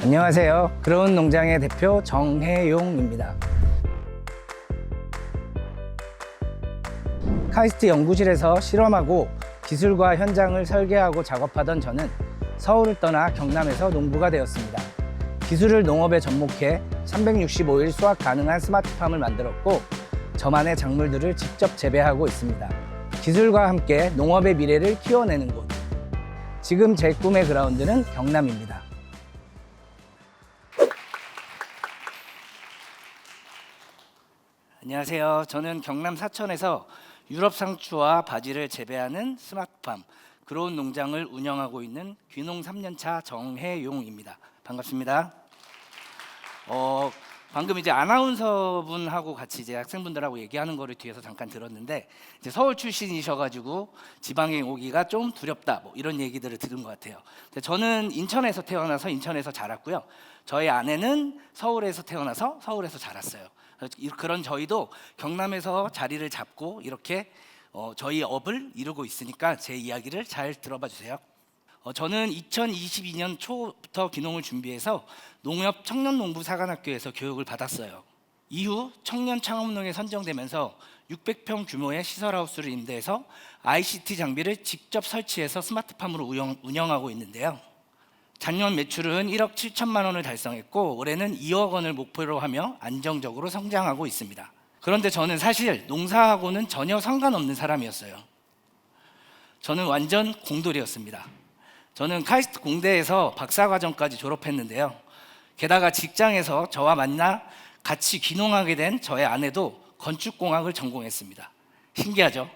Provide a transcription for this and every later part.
안녕하세요. 그로운 농장의 대표 정혜용입니다. 카이스트 연구실에서 실험하고 기술과 현장을 설계하고 작업하던 저는 서울을 떠나 경남에서 농부가 되었습니다. 기술을 농업에 접목해 365일 수확 가능한 스마트팜을 만들었고 저만의 작물들을 직접 재배하고 있습니다. 기술과 함께 농업의 미래를 키워내는 곳. 지금 제 꿈의 그라운드는 경남입니다. 안녕하세요. 저는 경남 사천에서 유럽 상추와 바지를 재배하는 스마트팜 그로운 농장을 운영하고 있는 귀농 3년차 정혜용입니다. 반갑습니다. 방금 이제 아나운서분하고 같이 이제 학생분들하고 얘기하는 거를 뒤에서 잠깐 들었는데 이제 서울 출신이셔가지고 지방에 오기가 좀 두렵다 뭐 이런 얘기들을 들은 것 같아요. 저는 인천에서 태어나서 인천에서 자랐고요. 저희 아내는 서울에서 태어나서 서울에서 자랐어요. 그런 저희도 경남에서 자리를 잡고 이렇게 저희 업을 이루고 있으니까 제 이야기를 잘 들어봐 주세요. 저는 2022년 초부터 귀농을 준비해서 농협 청년농부사관학교에서 교육을 받았어요. 이후 청년창업농에 선정되면서 600평 규모의 시설하우스를 임대해서 ICT 장비를 직접 설치해서 스마트팜으로 운영하고 있는데요. 작년 매출은 1억 7천만 원을 달성했고 올해는 2억 원을 목표로 하며 안정적으로 성장하고 있습니다. 그런데 저는 사실 농사하고는 전혀 상관없는 사람이었어요. 저는 완전 공돌이었습니다. 저는 카이스트 공대에서 박사과정까지 졸업했는데요. 게다가 직장에서 저와 만나 같이 귀농하게 된 저의 아내도 건축공학을 전공했습니다. 신기하죠?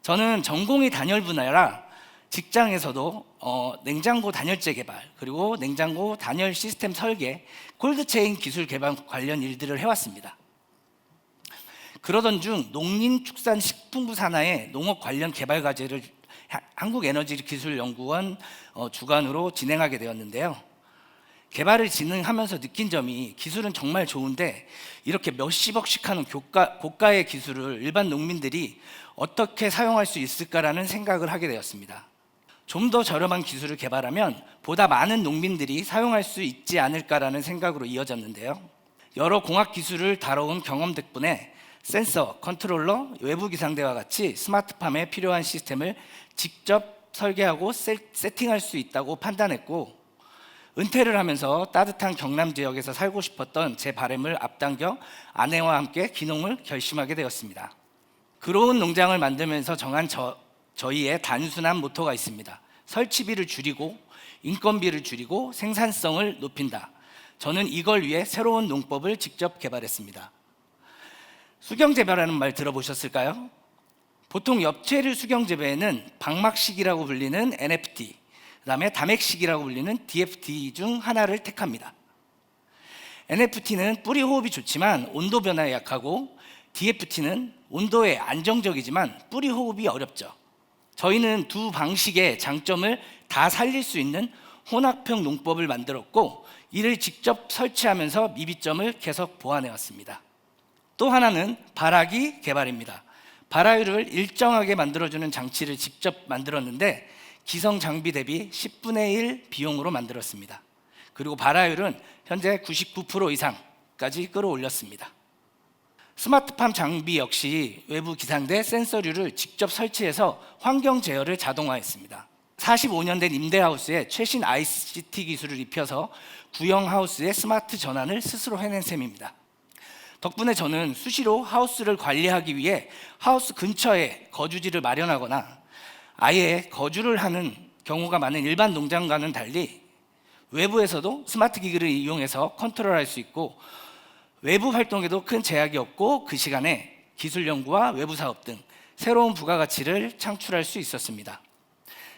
저는 전공이 단열 분야라 직장에서도 냉장고 단열재 개발 그리고 냉장고 단열 시스템 설계, 콜드체인 기술 개발 관련 일들을 해왔습니다. 그러던 중 농림축산식품부 산하의 농업 관련 개발 과제를 한국에너지기술연구원 주관으로 진행하게 되었는데요. 개발을 진행하면서 느낀 점이 기술은 정말 좋은데 이렇게 몇십억씩 하는 고가의 기술을 일반 농민들이 어떻게 사용할 수 있을까라는 생각을 하게 되었습니다. 좀 더 저렴한 기술을 개발하면 보다 많은 농민들이 사용할 수 있지 않을까라는 생각으로 이어졌는데요. 여러 공학 기술을 다뤄온 경험 덕분에 센서, 컨트롤러, 외부 기상대와 같이 스마트팜에 필요한 시스템을 직접 설계하고 세팅할 수 있다고 판단했고 은퇴를 하면서 따뜻한 경남 지역에서 살고 싶었던 제 바람을 앞당겨 아내와 함께 귀농을 결심하게 되었습니다. 그로운 농장을 만들면서 정한 저희의 단순한 모토가 있습니다. 설치비를 줄이고 인건비를 줄이고 생산성을 높인다. 저는 이걸 위해 새로운 농법을 직접 개발했습니다. 수경재배라는 말 들어보셨을까요? 보통 엽채를 수경재배에는 방막식이라고 불리는 NFT, 그다음에 담액식이라고 불리는 DFT 중 하나를 택합니다. NFT는 뿌리 호흡이 좋지만 온도 변화에 약하고 DFT는 온도에 안정적이지만 뿌리 호흡이 어렵죠. 저희는 두 방식의 장점을 다 살릴 수 있는 혼합형 농법을 만들었고 이를 직접 설치하면서 미비점을 계속 보완해 왔습니다. 또 하나는 발화기 개발입니다. 발화율을 일정하게 만들어주는 장치를 직접 만들었는데 기성 장비 대비 10분의 1 비용으로 만들었습니다. 그리고 발화율은 현재 99% 이상까지 끌어올렸습니다. 스마트팜 장비 역시 외부 기상대 센서류를 직접 설치해서 환경 제어를 자동화했습니다. 45년 된 임대하우스에 최신 ICT 기술을 입혀서 구형 하우스의 스마트 전환을 스스로 해낸 셈입니다. 덕분에 저는 수시로 하우스를 관리하기 위해 하우스 근처에 거주지를 마련하거나 아예 거주를 하는 경우가 많은 일반 농장과는 달리 외부에서도 스마트 기기를 이용해서 컨트롤할 수 있고 외부 활동에도 큰 제약이 없고 그 시간에 기술 연구와 외부 사업 등 새로운 부가가치를 창출할 수 있었습니다.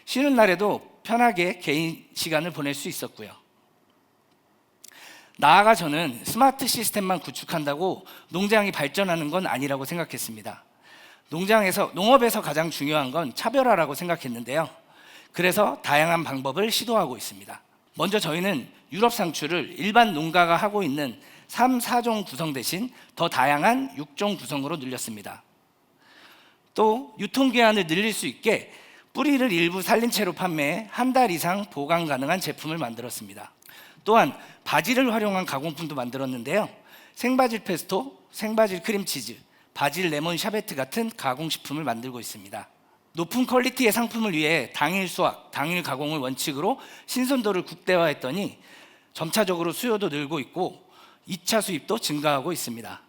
쉬는 날에도 편하게 개인 시간을 보낼 수 있었고요. 나아가 저는 스마트 시스템만 구축한다고 농장이 발전하는 건 아니라고 생각했습니다. 농업에서 가장 중요한 건 차별화라고 생각했는데요. 그래서 다양한 방법을 시도하고 있습니다. 먼저 저희는 유럽 상추를 일반 농가가 하고 있는 3, 4종 구성 대신 더 다양한 6종 구성으로 늘렸습니다. 또 유통기한을 늘릴 수 있게 뿌리를 일부 살린 채로 판매해 한 달 이상 보관 가능한 제품을 만들었습니다. 또한 바질을 활용한 가공품도 만들었는데요. 생바질 페스토, 생바질 크림치즈, 바질 레몬 샤베트 같은 가공식품을 만들고 있습니다. 높은 퀄리티의 상품을 위해 당일 수확, 당일 가공을 원칙으로 신선도를 국대화했더니 점차적으로 수요도 늘고 있고 2차 수입도 증가하고 있습니다.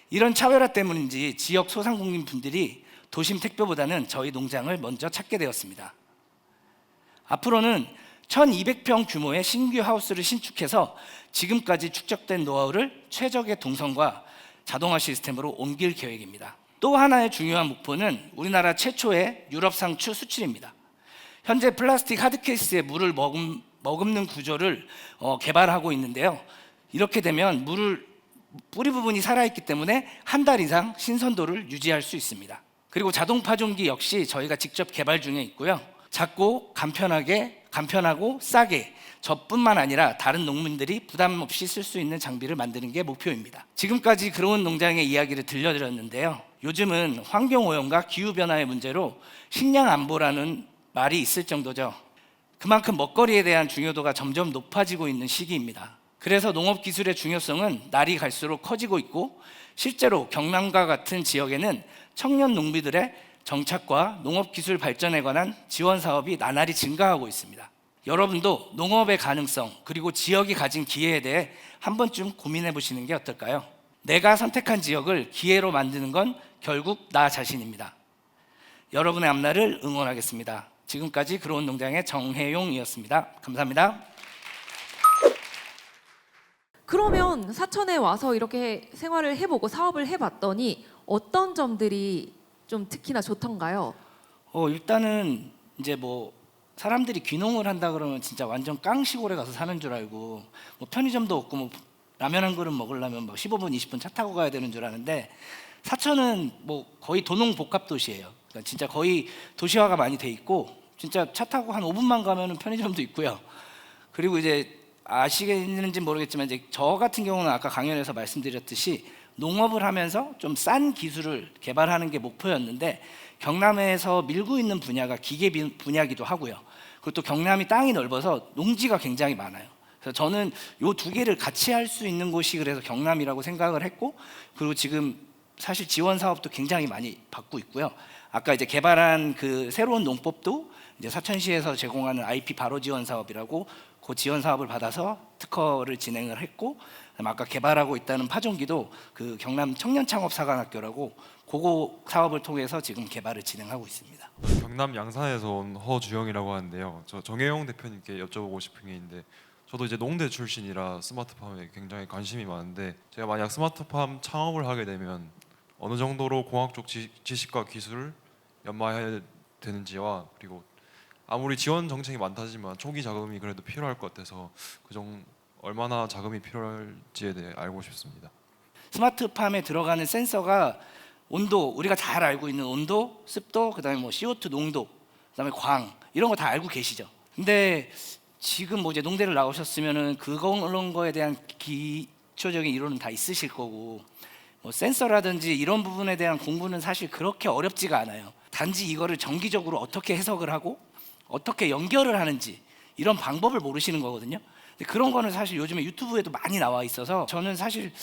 이런 차별화 때문인지 지역 소상공인분들이 도심 택배보다는 저희 농장을 먼저 찾게 되었습니다. 앞으로는 1200평 규모의 신규 하우스를 신축해서 지금까지 축적된 노하우를 최적의 동선과 자동화 시스템으로 옮길 계획입니다. 또 하나의 중요한 목표는 우리나라 최초의 유럽 상추 수출입니다. 현재 플라스틱 하드케이스에 물을 머금는 구조를 개발하고 있는데요. 이렇게 되면 물을 뿌리 부분이 살아있기 때문에 한 달 이상 신선도를 유지할 수 있습니다. 그리고 자동 파종기 역시 저희가 직접 개발 중에 있고요. 작고 간편하고 싸게 저뿐만 아니라 다른 농민들이 부담 없이 쓸 수 있는 장비를 만드는 게 목표입니다. 지금까지 그로운 농장의 이야기를 들려드렸는데요. 요즘은 환경오염과 기후변화의 문제로 식량 안보라는 말이 있을 정도죠. 그만큼 먹거리에 대한 중요도가 점점 높아지고 있는 시기입니다. 그래서 농업기술의 중요성은 날이 갈수록 커지고 있고 실제로 경남과 같은 지역에는 청년 농민들의 정착과 농업기술 발전에 관한 지원 사업이 나날이 증가하고 있습니다. 여러분도 농업의 가능성 그리고 지역이 가진 기회에 대해 한 번쯤 고민해 보시는 게 어떨까요? 내가 선택한 지역을 기회로 만드는 건 결국 나 자신입니다. 여러분의 앞날을 응원하겠습니다. 지금까지 그로운 농장의 정혜용이었습니다. 감사합니다. 그러면 사천에 와서 이렇게 생활을 해보고 사업을 해봤더니 어떤 점들이 좀 특히나 좋던가요? 일단은 이제 뭐 사람들이 귀농을 한다 그러면 진짜 완전 깡시골에 가서 사는 줄 알고 뭐 편의점도 없고 뭐 라면 한 그릇 먹으려면 뭐 15분 20분 차 타고 가야 되는 줄 아는데 사천은 뭐 거의 도농 복합 도시예요. 그러니까 진짜 거의 도시화가 많이 돼 있고 진짜 차 타고 한 5분만 가면은 편의점도 있고요. 그리고 이제 아시겠는지 모르겠지만 이제 저 같은 경우는 아까 강연에서 말씀드렸듯이 농업을 하면서 좀 싼 기술을 개발하는 게 목표였는데 경남에서 밀고 있는 분야가 기계 분야기도 하고요. 그리고 또 경남이 땅이 넓어서 농지가 굉장히 많아요. 그래서 저는 이 두 개를 같이 할 수 있는 곳이 그래서 경남이라고 생각을 했고 그리고 지금 사실 지원 사업도 굉장히 많이 받고 있고요. 아까 이제 개발한 그 새로운 농법도 이제 사천시에서 제공하는 IP 바로 지원 사업이라고 그 지원 사업을 받아서 특허를 진행을 했고 아까 개발하고 있다는 파종기도 그 경남 청년창업사관학교라고 그거 사업을 통해서 지금 개발을 진행하고 있습니다. 경남 양산에서 온 허주영이라고 하는데요. 저 정혜용 대표님께 여쭤보고 싶은 게 있는데 저도 이제 농대 출신이라 스마트팜에 굉장히 관심이 많은데 제가 만약 스마트팜 창업을 하게 되면 어느 정도로 공학적 지식과 기술을 연마해야 되는지와 그리고 아무리 지원 정책이 많다지만 초기 자금이 그래도 필요할 것 같아서 얼마나 자금이 필요할지에 대해 알고 싶습니다. 스마트팜에 들어가는 센서가 온도, 우리가 잘 알고 있는 온도, 습도, 그다음에 뭐 CO2 농도, 그다음에 광 이런 거 다 알고 계시죠. 근데 지금 뭐 이제 농대를 나오셨으면은 그런 거에 대한 기초적인 이론은 다 있으실 거고 뭐 센서라든지 이런 부분에 대한 공부는 사실 그렇게 어렵지가 않아요. 단지 이거를 정기적으로 어떻게 해석을 하고 어떻게 연결을 하는지 이런 방법을 모르시는 거거든요. 근데 그런 거는 사실 요즘에 유튜브에도 많이 나와 있어서 저는 사실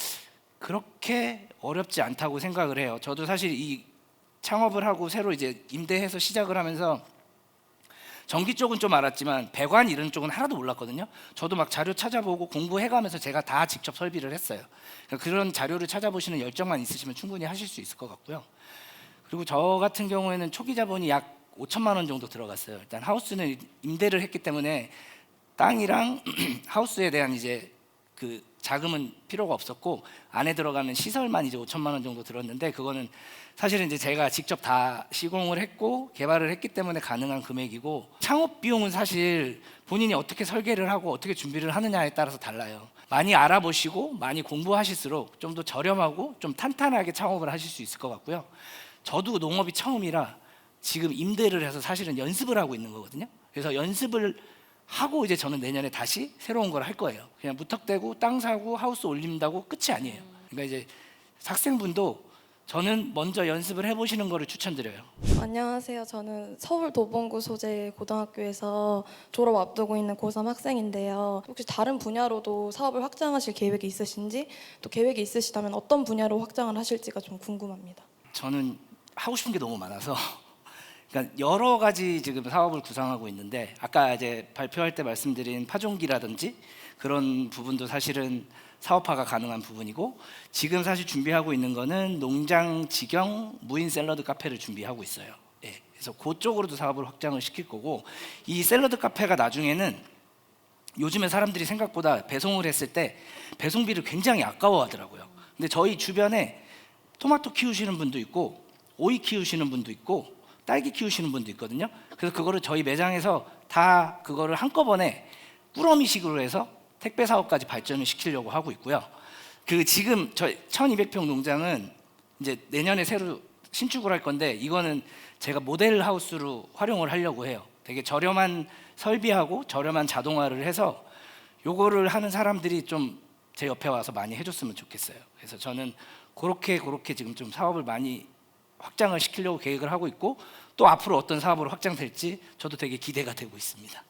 그렇게 어렵지 않다고 생각을 해요. 저도 사실 이 창업을 하고 새로 이제 임대해서 시작을 하면서 전기 쪽은 좀 알았지만 배관 이런 쪽은 하나도 몰랐거든요. 저도 막 자료 찾아보고 공부해가면서 제가 다 직접 설비를 했어요. 그러니까 그런 자료를 찾아보시는 열정만 있으시면 충분히 하실 수 있을 것 같고요. 그리고 저 같은 경우에는 초기 자본이 약 5천만 원 정도 들어갔어요. 일단 하우스는 임대를 했기 때문에 땅이랑 하우스에 대한 이제 그 자금은 필요가 없었고 안에 들어가는 시설만 이제 5천만 원 정도 들었는데 그거는 사실은 이제 제가 직접 다 시공을 했고 개발을 했기 때문에 가능한 금액이고 창업 비용은 사실 본인이 어떻게 설계를 하고 어떻게 준비를 하느냐에 따라서 달라요. 많이 알아보시고 많이 공부하실수록 좀 더 저렴하고 좀 탄탄하게 창업을 하실 수 있을 것 같고요. 저도 농업이 처음이라 지금 임대를 해서 사실은 연습을 하고 있는 거거든요. 그래서 연습을 하고 이제 저는 내년에 다시 새로운 걸 할 거예요. 그냥 무턱대고 땅 사고 하우스 올린다고 끝이 아니에요. 그러니까 이제 학생분도 저는 먼저 연습을 해보시는 거를 추천드려요. 안녕하세요. 저는 서울 도봉구 소재 고등학교에서 졸업 앞두고 있는 고3 학생인데요. 혹시 다른 분야로도 사업을 확장하실 계획이 있으신지, 또 계획이 있으시다면 어떤 분야로 확장을 하실지가 좀 궁금합니다. 저는 하고 싶은 게 너무 많아서 그러니까 여러 가지 지금 사업을 구상하고 있는데 아까 이제 발표할 때 말씀드린 파종기라든지 그런 부분도 사실은 사업화가 가능한 부분이고 지금 사실 준비하고 있는 거는 농장 직영 무인 샐러드 카페를 준비하고 있어요. 예, 그래서 그쪽으로도 사업을 확장을 시킬 거고 이 샐러드 카페가 나중에는 요즘에 사람들이 생각보다 배송을 했을 때 배송비를 굉장히 아까워하더라고요. 근데 저희 주변에 토마토 키우시는 분도 있고 오이 키우시는 분도 있고 딸기 키우시는 분도 있거든요. 그래서 그거를 저희 매장에서 다 그거를 한꺼번에 꾸러미식으로 해서 택배 사업까지 발전을 시키려고 하고 있고요. 그 지금 저희 1200평 농장은 이제 내년에 새로 신축을 할 건데 이거는 제가 모델 하우스로 활용을 하려고 해요. 되게 저렴한 설비하고 저렴한 자동화를 해서 요거를 하는 사람들이 좀 제 옆에 와서 많이 해줬으면 좋겠어요. 그래서 저는 그렇게 지금 좀 사업을 많이 확장을 시키려고 계획을 하고 있고 또 앞으로 어떤 사업으로 확장될지 저도 되게 기대가 되고 있습니다.